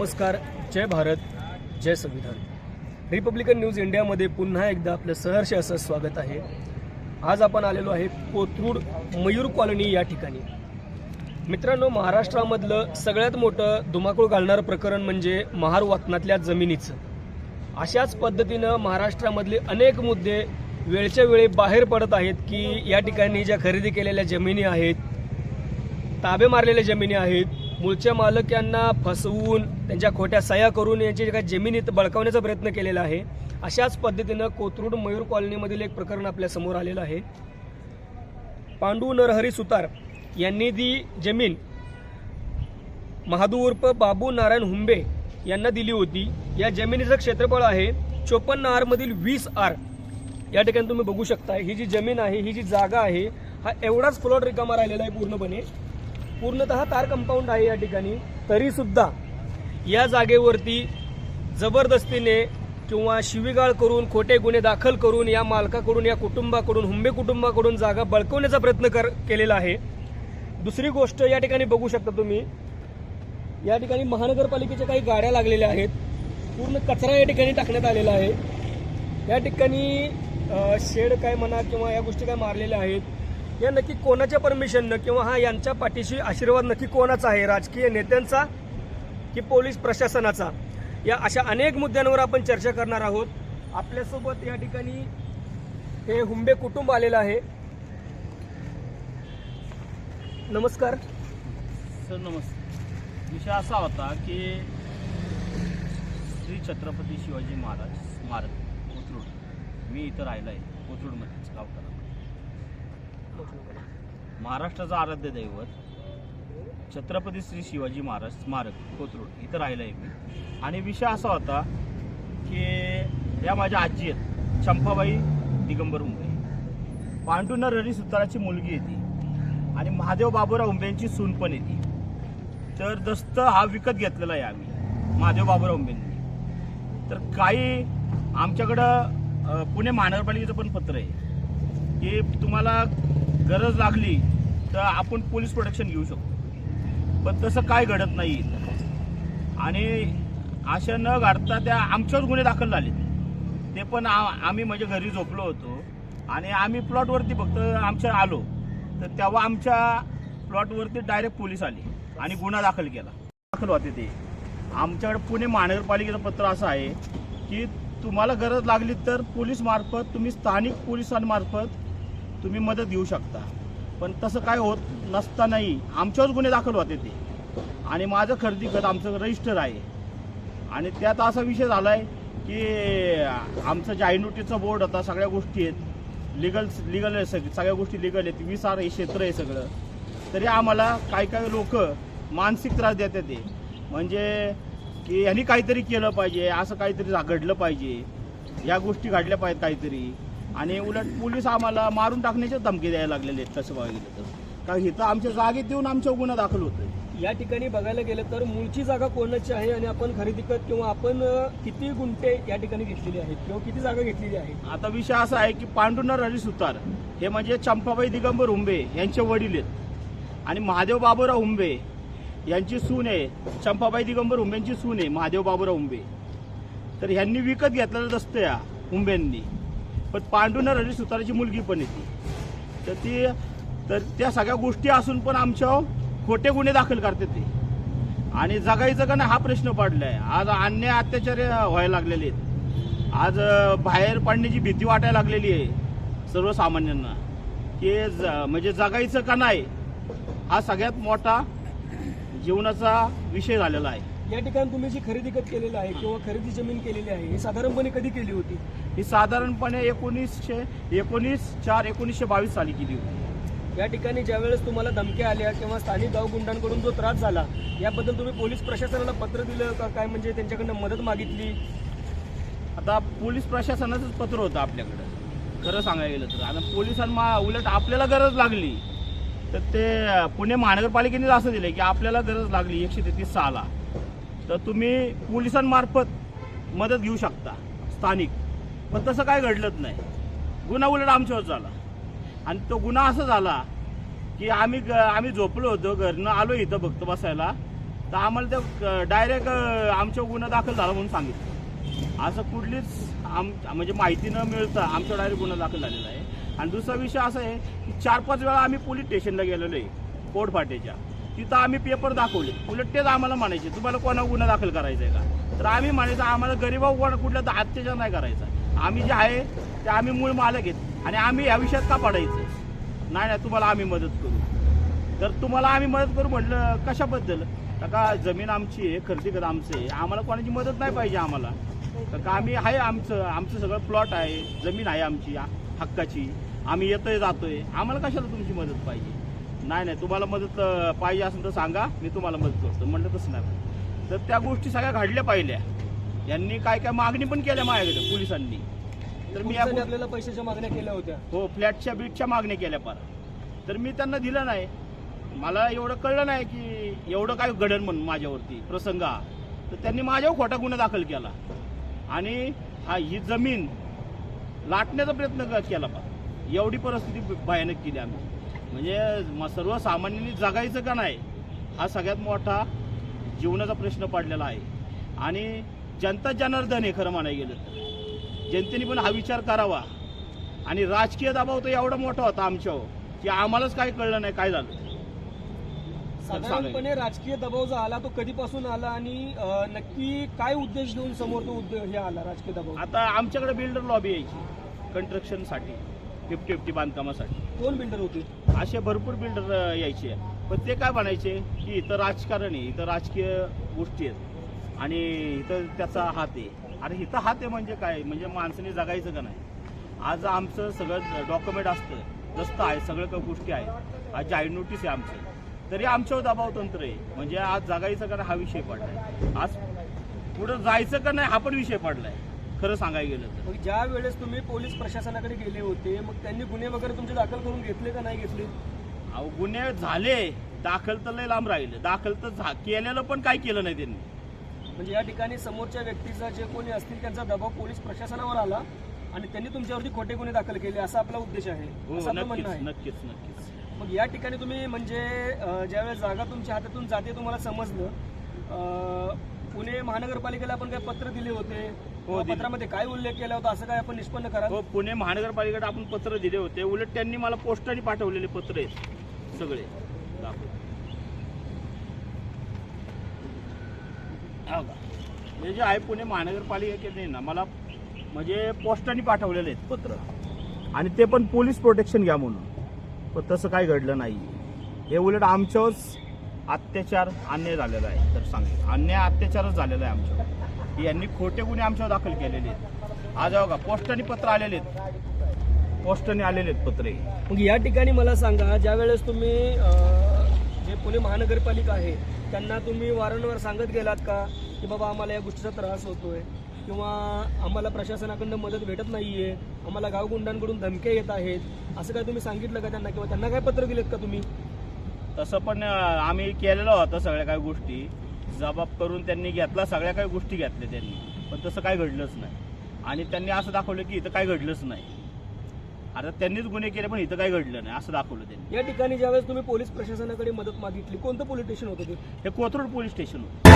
नमस्कार, जय भारत, जय संविधान। Republican news इंडियामध्ये पुन्हा एकदा आपलं सहर्ष असं स्वागत आहे। आज आपण आलेलो आहे कोथरूड मयूर कॉलनी या ठिकाणी। मित्रांनो, महाराष्ट्रामधलं सगळ्यात मोठं धुमाकूळ घालणारं प्रकरण म्हणजे महार वतनातल्या जमिनीचं। अशाच पद्धतीनं महाराष्ट्रामधले अनेक मुद्दे वेळच्या वेळी बाहेर पडत आहेत की या ठिकाणी ज्या खरेदी केलेल्या जमिनी आहेत, ताबे मारलेल्या जमिनी आहेत, मूळच्या मालक यांना फसवून त्यांच्या खोट्या सह्या करून यांची काही जमिनीत बळकावण्याचा प्रयत्न केलेला आहे। अशाच पद्धतीनं कोथरूड मयूर कॉलनीमधील एक प्रकरण आपल्या समोर आलेलं आहे। पांडू नरहरी सुतार यांनी दी जमीन महादू उर्फ बाबू नारायण हुंबे यांना दिली होती। या जमिनीचं क्षेत्रफळ आहे 54 आर मधील 20 आर। या ठिकाणी तुम्ही बघू शकता, ही जी जमीन आहे, ही जी जागा आहे, हा एवढाच प्लॉट रिकामा राहिलेला आहे। पूर्णतः तार कंपाऊंड आहे या ठिकाणी। तरी सुद्धा या जागेवरती जबरदस्तीने किंवा शिवीगाळ करून, खोटे गुन्हे दाखल करून या मालकाकडून, या कुटुंबाकडून, हुंबे कुटुंबाकडून जागा बळकवण्याचा प्रयत्न केलेला आहे। दुसरी गोष्ट, या ठिकाणी बघू शकता तुम्ही, या ठिकाणी महानगरपालिकेच्या काही गाड्या लागलेल्या आहेत। पूर्ण कचरा या ठिकाणी टाकण्यात आलेला आहे। या ठिकाणी शेड काय म्हणा किंवा या गोष्टी काय मारलेल्या आहेत, या नक्की कोणाच्या परमिशननं किंवा हा यांच्या पाठीशी आशीर्वाद नक्की कोणाचा आहे, राजकीय नेत्यांचा की पोलीस प्रशासनाचा? या अशा अनेक मुद्द्यांवर आपण चर्चा करणार आहोत। आपल्यासोबत या ठिकाणी हे हुंबे कुटुंब आलेलं आहे। नमस्कार सर। नमस्कार। विषय असा होता की श्री छत्रपती शिवाजी महाराज स्मारक कोथरूड, मी इथं राहिला आहे कोथरूडमध्येच गावठाण। महाराष्ट्राचं आराध्य दैवत छत्रपती श्री शिवाजी महाराज स्मारक कोथरूड इथं राहिला आहे मी। आणि विषय असा होता की या माझ्या आजी आहेत, चंपाबाई दिगंबर हुंबे, पांडू नरहरी सुताराची मुलगी येते आणि महादेव बाबूराव हुंबे यांची सून पण येते। तर दस्त हा विकत घेतलेला आहे आम्ही महादेव बाबूराव हुंबेंनी। तर काही आमच्याकडं पुणे महानगरपालिकेचं पण पत्र आहे की तुम्हाला गरज लागली तर आपण पोलीस प्रोटेक्शन घेऊ शकतो, पण तसं काय घडत नाही। आणि अशा न घडता त्या आमच्यावर गुन्हे दाखल झाले, ते पण आम्ही म्हणजे घरी झोपलो होतो आणि आम्ही प्लॉटवरती फक्त आमच्या आलो, तर तेव्हा आमच्या प्लॉटवरती डायरेक्ट पोलीस आले आणि गुन्हा दाखल केला। दाखल होते ते आमच्याकडे पुणे महानगरपालिकेचं पत्र असं आहे की तुम्हाला गरज लागली तर पोलीस मार्फत, तुम्ही स्थानिक पोलिसांमार्फत तुम्ही मदत घेऊ शकता, पण तसं काय होत नसतानाही आमच्यावर गुन्हे दाखल होते ते। आणि माझं खरेदी खत आमचं रजिस्टर आहे आणि त्यात असा विषय झाला आहे की आमचं जे नोटीसचा बोर्ड होता, सगळ्या गोष्टी आहेत लिगल आहे, सगळ्या गोष्टी लिगल आहेत, 20 आर हे क्षेत्र आहे सगळं। तरी आम्हाला काही लोक मानसिक त्रास देतात ते, म्हणजे की यांनी काहीतरी केलं पाहिजे, असं काहीतरी घडलं पाहिजे, या गोष्टी घडल्या पाहिजेत काहीतरी। आणि उलट पोलीस आम्हाला मारून टाकण्याच्या धमकी द्यायला लागलेले आहेत तसं बघायला गेलं तर। कारण इथं आमच्या जागेत येऊन आमच्या गुन्हा दाखल होतोय। या ठिकाणी बघायला गेलं तर मूळची जागा कोणाची आहे आणि आपण खरेदी करत किंवा आपण किती गुंठे या ठिकाणी घेतलेली आहेत किंवा किती जागा घेतलेली आहे? आता विषय असा आहे की पांडू नरहरी सुतार हे म्हणजे चंपाबाई दिगंबर हुंबे यांचे वडील आहेत आणि महादेव बाबूराव हुंबे यांची सून आहे, चंपाबाई दिगंबर हुंबेंची सून आहे महादेव बाबूराव हुंबे। तर ह्यांनी विकत घेतलेलं दस्त या हुंबेंनी, पण पांडू नरहरी सुताराची मुलगी पण येते। तर त्या सगळ्या गोष्टी असून पण आमच्यावर खोटे गुन्हे दाखल करते ते आणि जगायचं का नाही हा प्रश्न पडलाय। आज अन्याय अत्याचार व्हायला लागलेले आहेत, आज बाहेर पडण्याची भीती वाटायला लागलेली आहे सर्वसामान्यांना की म्हणजे जगायचं का नाही हा सगळ्यात मोठा जीवनाचा विषय झालेला आहे। या ठिकाणी तुम्ही जी खरेदी खत केलेलं आहे किंवा खरेदी जमीन केलेली आहे, ही साधारणपणे कधी केली होती? ही साधारणपणे 19/4/1922 साली केली होती। या ठिकाणी ज्यावेळेस तुम्हाला धमक्या आल्या किंवा स्थानिक गावगुंडांकडून जो त्रास झाला, याबद्दल तुम्ही पोलीस प्रशासनाला पत्र दिलं का काय, म्हणजे त्यांच्याकडनं मदत मागितली? आता पोलीस प्रशासनाचंच पत्र होतं आपल्याकडं खरं सांगायला गेलं तर। आणि पोलिसांना उलट आपल्याला गरज लागली तर ते पुणे महानगरपालिकेने असं दिलं की आपल्याला गरज लागली 133/6 तर तुम्ही पोलिसांमार्फत मदत घेऊ शकता स्थानिक, पण तसं काय घडलंच नाही। गुन्हा उलट आमच्यावर झाला आणि तो गुन्हा असा झाला की आम्ही झोपलो होतो, घरनं आलो इथं फक्त बसायला तर आम्हाला ते डायरेक्ट आमच्या गुन्हा दाखल झाला म्हणून सांगितलं. असं कुठलीच म्हणजे माहिती न मिळता आमच्या डायरेक्ट गुन्हा दाखल झालेला आहे. आणि दुसरा विषय असा आहे की 4-5 वेळा आम्ही पोलीस स्टेशनला गेलेलो आहे कोटफाट्याच्या. तिथं आम्ही पेपर दाखवले, उलट तेच आम्हाला म्हणायचे तुम्हाला कोणा गुन्हा दाखल करायचा आहे का. तर आम्ही म्हणायचं आम्हाला गरीबावर कुठल्या अत्याचार नाही करायचा, आम्ही जे आहे ते आम्ही मूळ मालक आहेत आणि आम्ही या विषयात का पडायचं. नाही तुम्हाला आम्ही मदत करू. तर तुम्हाला आम्ही मदत करू म्हटलं कशाबद्दल, का जमीन आमची आहे, खरेदी आमचं आहे, आम्हाला कोणाची मदत नाही पाहिजे आम्हाला. का आम्ही आहे आमचं सगळं प्लॉट आहे, जमीन आहे आमची हक्काची, आम्ही येतोय जातोय, आम्हाला कशाला तुमची मदत पाहिजे. नाही तुम्हाला मदत पाहिजे असेल तर सांगा, मी तुम्हाला मदत करतो. म्हटलं तसं नाही. तर त्या गोष्टी सगळ्या घडल्या पाहिल्या. यांनी काय काय मागणी पण केल्या माझ्याकडे पोलिसांनी. तर मी आपल्याला पैशाच्या मागण्या केल्या होत्या. हो, फ्लॅटच्या बीटच्या मागण्या केल्या पार. तर मी त्यांना दिलं नाही. मला एवढं कळलं नाही की एवढं काय घडण म्हणून माझ्यावरती प्रसंग हा. तर त्यांनी माझ्यावर खोटा गुन्हा दाखल केला आणि ही जमीन लाटण्याचा प्रयत्न केला पा. एवढी परिस्थिती भयानक केली आम्ही. म्हणजे सर्वसामान्यांनी जगायचं का नाही हा सगळ्यात मोठा जीवनाचा प्रश्न पडलेला आहे. आणि जनता जनार्दन आहे खरं म्हणायला गेलं तर. जनतेने पण हा विचार करावा. आणि राजकीय दबाव तर एवढा मोठा होता आमच्यावर की आम्हालाच काय कळलं नाही काय झालं. साधारणपणे राजकीय दबाव जो आला तो कधीपासून आला आणि नक्की काय उद्देश घेऊन समोर तो हे आला राजकीय दबाव. आता आमच्याकडे बिल्डर लॉबी यायची कन्स्ट्रक्शनसाठी, 50-50 बांधकामासाठी. कोण बिल्डर होते? असे भरपूर बिल्डर यायचे. पण ते काय म्हणायचे की इथं राजकारण आहे, इथं राजकीय गोष्टी आहेत आणि इथं त्याचा हात आहे. अरे इथं हात आहे म्हणजे काय, म्हणजे माणसाने जगायचं का नाही. आज आमचं सगळं डॉक्युमेंट असतं, रस्ता आहे, सगळं काही गोष्टी आहेत, आज जाहीर नोटीस आहे आमचं, तरी आमच्यावर दबाव तंत्र आहे. म्हणजे आज जगायचं का नाही हा विषय पडलाय, आज पुढं जायचं का नाही हा पण विषय पडलाय खरं सांगायला गेलं तर. मग ज्या वेळेस तुम्ही पोलीस प्रशासनाकडे गेले होते मग त्यांनी गुन्हे वगैरे तुमचे दाखल करून घेतले का नाही घेतले? अहो गुन्हे झाले, दाखल तर लय लांब राहिलं. दाखल तर केलेलं पण काय केलं नाही त्यांनी. म्हणजे या ठिकाणी समोरच्या व्यक्तीचा जे कोणी असतील त्यांचा दबाव पोलीस प्रशासनावर आला आणि त्यांनी तुमच्यावरती खोटे गुन्हे दाखल केले असा आपला उद्देश आहे. हो नक्कीच. मग या ठिकाणी तुम्ही म्हणजे ज्यावेळेस जागा तुमच्या हातातून जाते तुम्हाला समजलं, पुणे महानगरपालिकेला आपण काय पत्र दिले होते? हो, पत्रामध्ये काय उल्लेख केला होता असं काय आपण निष्पन्न करा? हो, पुणे महानगरपालिकेला आपण पत्र दिले होते. उलट त्यांनी मला पोस्टाने पाठवलेले पत्र आहेत सगळे. हे जे आहे पुणे महानगरपालिकेने ना मला म्हणजे पोस्टाने पाठवलेले आहेत पत्र आणि ते पण पोलीस प्रोटेक्शन घ्या म्हणून. पण तसं काय घडलं नाही. हे उलट आमच्यावरच अत्याचार अन्याय झालेला आहे. तर सांगेल अन्याय अत्याचारच झालेला आहे आमच्यावर. यांनी खोटे गुन्हे आमच्यावर दाखल केलेले आहेत. आज बघा पोस्टाने पत्र आलेले आहेत, पोस्टाने आलेले आहेत पत्रे. मग या ठिकाणी मला सांगा, ज्या वेळेस तुम्ही जे पुणे महानगरपालिका आहे त्यांना तुम्ही वारंवार सांगत गेलात का की बाबा आम्हाला या गोष्टीचा त्रास होतोय किंवा आम्हाला प्रशासनाकडून मदत भेटत नाहीये, आम्हाला गावगुंडांकडून धमक्या येत आहेत, असं काय तुम्ही सांगितलं का त्यांना किंवा त्यांना काय पत्र दिलेत का तुम्ही? तसं पण आम्ही केलेलं होतं सगळ्या काही गोष्टी जबाब करून त्यांनी घेतला, सगळ्या काही गोष्टी घेतल्या त्यांनी, पण तसं काय घडलंच नाही. आणि त्यांनी असं दाखवलं की इथं काय घडलंच नाही. आता त्यांनीच गुन्हे केले पण इथं काय घडलं नाही असं दाखवलं त्यांनी. या ठिकाणी ज्यावेळेस तुम्ही पोलीस प्रशासनाकडे मदत मागितली कोणतं पोलीस स्टेशन होतं ते? हे कोथरूड पोलीस स्टेशन होतं.